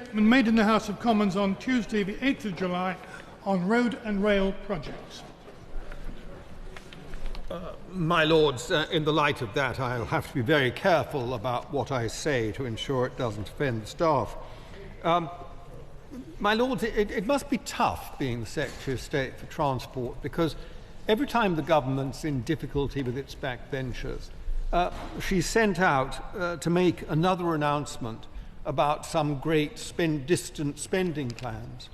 statement made in the House of Commons on Tuesday, the 8th of July, on road and rail projects. My Lords, in the light of that, I'll have to be very careful about what I say to ensure it doesn't offend the staff. My Lords, it must be tough being the Secretary of State for Transport, because every time the government's in difficulty with its backbenchers, she's sent out to make another announcement about some great distant spending plans.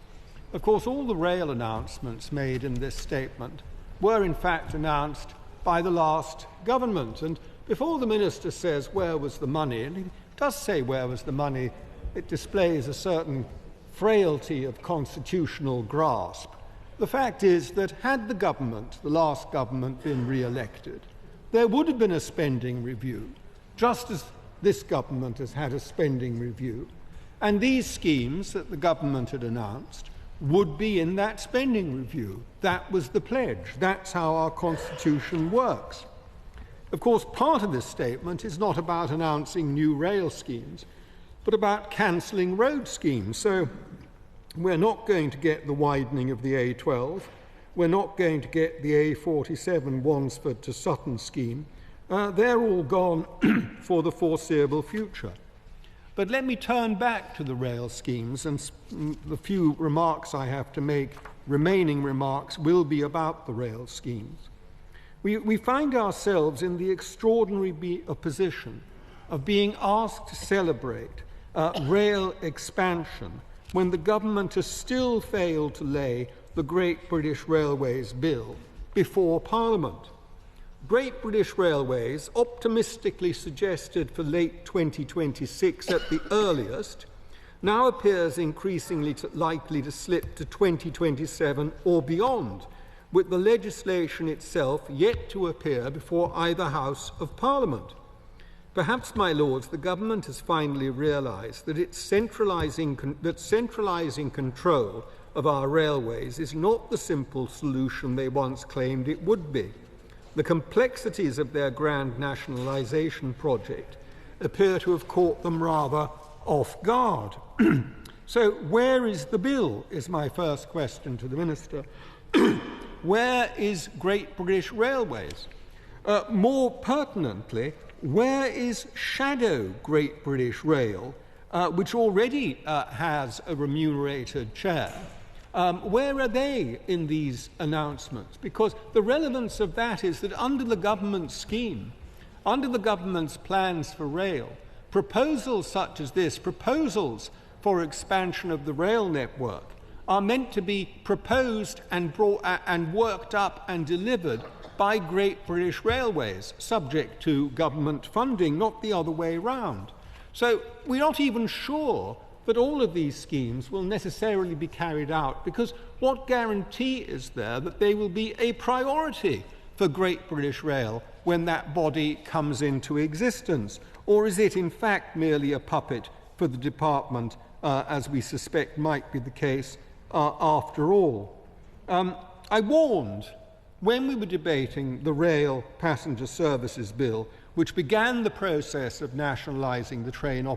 Of course, all the rail announcements made in this statement were in fact announced by the last government. And before the Minister says where was the money, and he does say where was the money, it displays a certain frailty of constitutional grasp. The fact is that had the last government, been re-elected, there would have been a spending review, just as this government has had a spending review. And these schemes that the government had announced would be in that spending review. That was the pledge. That's how our Constitution works. Of course, part of this statement is not about announcing new rail schemes, but about cancelling road schemes. So we're not going to get the widening of the A12. We're not going to get the A47 Wansford to Sutton scheme. They're all gone for the foreseeable future. But let me turn back to the rail schemes, and the few remarks I have to make, remaining remarks, will be about the rail schemes. We find ourselves in the extraordinary position of being asked to celebrate rail expansion when the government has still failed to lay the Great British Railways Bill before Parliament. Great British Railways, optimistically suggested for late 2026 at the earliest, now appears increasingly likely to slip to 2027 or beyond, with the legislation itself yet to appear before either House of Parliament. Perhaps, my Lords, the government has finally realised that centralising control of our railways is not the simple solution they once claimed it would be. The complexities of their grand nationalisation project appear to have caught them rather off guard. So where is the bill, is my first question to the Minister. Where is Great British Railways? More pertinently, where is Shadow Great British Rail, which already has a remunerated chair? Where are they in these announcements? Because the relevance of that is that under the government's scheme, under the government's plans for rail, proposals such as this, proposals for expansion of the rail network, are meant to be proposed and brought and worked up and delivered by Great British Railways, subject to government funding, not the other way round. So we're not even sure that all of these schemes will necessarily be carried out, because what guarantee is there that they will be a priority for Great British Rail when that body comes into existence? Or is it in fact merely a puppet for the department, as we suspect might be the case after all? I warned when we were debating the Rail Passenger Services Bill, which began the process of nationalising the train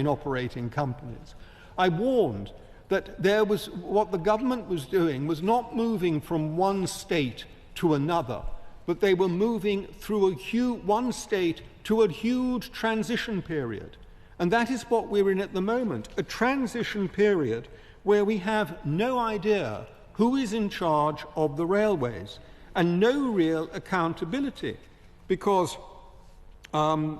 operating companies, I warned that what the government was doing was not moving from one state to another, but they were moving through one state to a huge transition period. And that is what we're in at the moment, a transition period where we have no idea who is in charge of the railways and no real accountability, because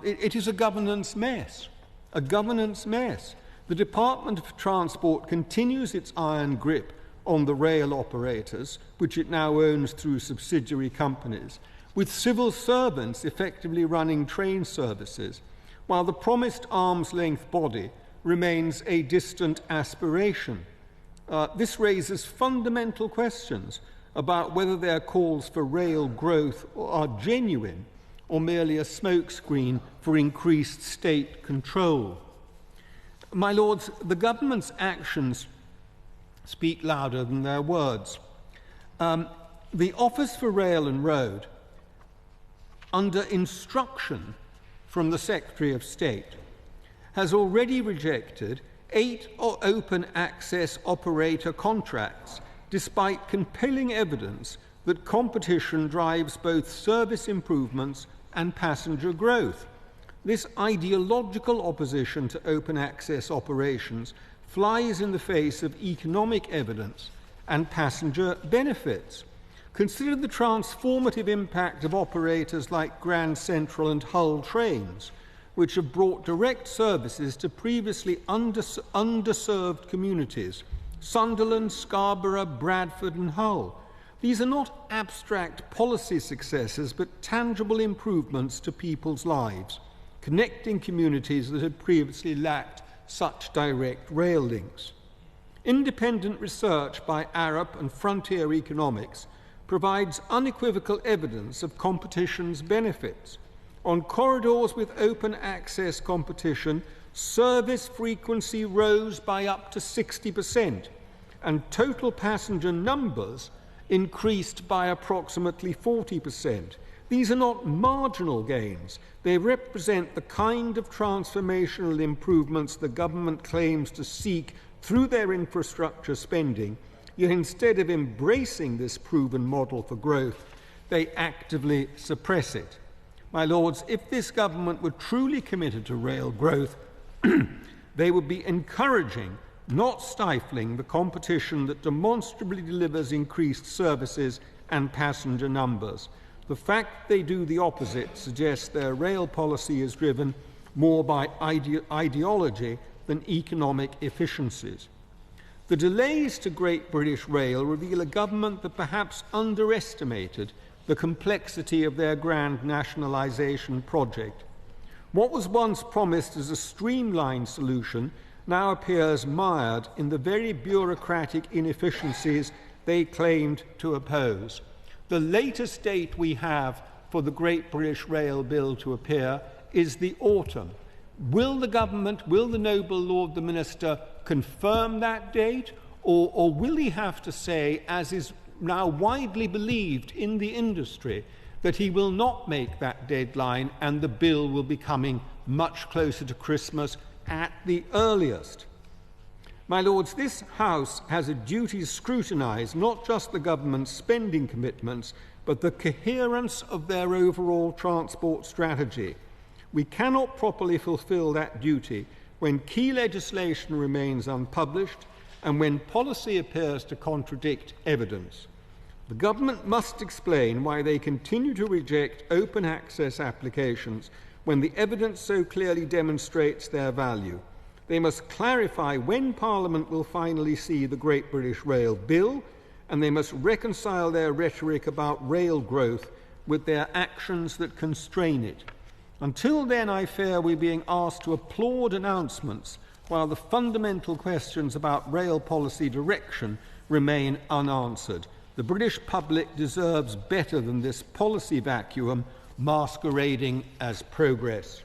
it is a governance mess, a governance mess. The Department of Transport continues its iron grip on the rail operators, which it now owns through subsidiary companies, with civil servants effectively running train services, while the promised arm's-length body remains a distant aspiration. This raises fundamental questions about whether their calls for rail growth are genuine or merely a smokescreen for increased state control. My Lords, the government's actions speak louder than their words. The Office for Rail and Road, under instruction from the Secretary of State, has already rejected 8 open access operator contracts, despite compelling evidence that competition drives both service improvements and passenger growth. This ideological opposition to open access operations flies in the face of economic evidence and passenger benefits. Consider the transformative impact of operators like Grand Central and Hull Trains, which have brought direct services to previously underserved communities: Sunderland, Scarborough, Bradford and Hull. These are not abstract policy successes, but tangible improvements to people's lives, connecting communities that had previously lacked such direct rail links. Independent research by Arup and Frontier Economics provides unequivocal evidence of competition's benefits. On corridors with open access competition, service frequency rose by up to 60%, and total passenger numbers increased by approximately 40%. These are not marginal gains. They represent the kind of transformational improvements the government claims to seek through their infrastructure spending, yet instead of embracing this proven model for growth, they actively suppress it. My Lords, if this government were truly committed to rail growth, they would be encouraging, not stifling, the competition that demonstrably delivers increased services and passenger numbers. The fact they do the opposite suggests their rail policy is driven more by ideology than economic efficiencies. The delays to Great British Rail reveal a government that perhaps underestimated the complexity of their grand nationalisation project. What was once promised as a streamlined solution now appears mired in the very bureaucratic inefficiencies they claimed to oppose. The latest date we have for the Great British Rail Bill to appear is the autumn. Will the government, will the noble Lord the Minister confirm that date, or will he have to say, as is now widely believed in the industry, that he will not make that deadline and the bill will be coming much closer to Christmas at the earliest? My Lords, this House has a duty to scrutinise not just the government's spending commitments, but the coherence of their overall transport strategy. We cannot properly fulfil that duty when key legislation remains unpublished and when policy appears to contradict evidence. The government must explain why they continue to reject open access applications when the evidence so clearly demonstrates their value. They must clarify when Parliament will finally see the Great British Rail Bill, and they must reconcile their rhetoric about rail growth with their actions that constrain it. Until then, I fear we're being asked to applaud announcements while the fundamental questions about rail policy direction remain unanswered. The British public deserves better than this policy vacuum masquerading as progress.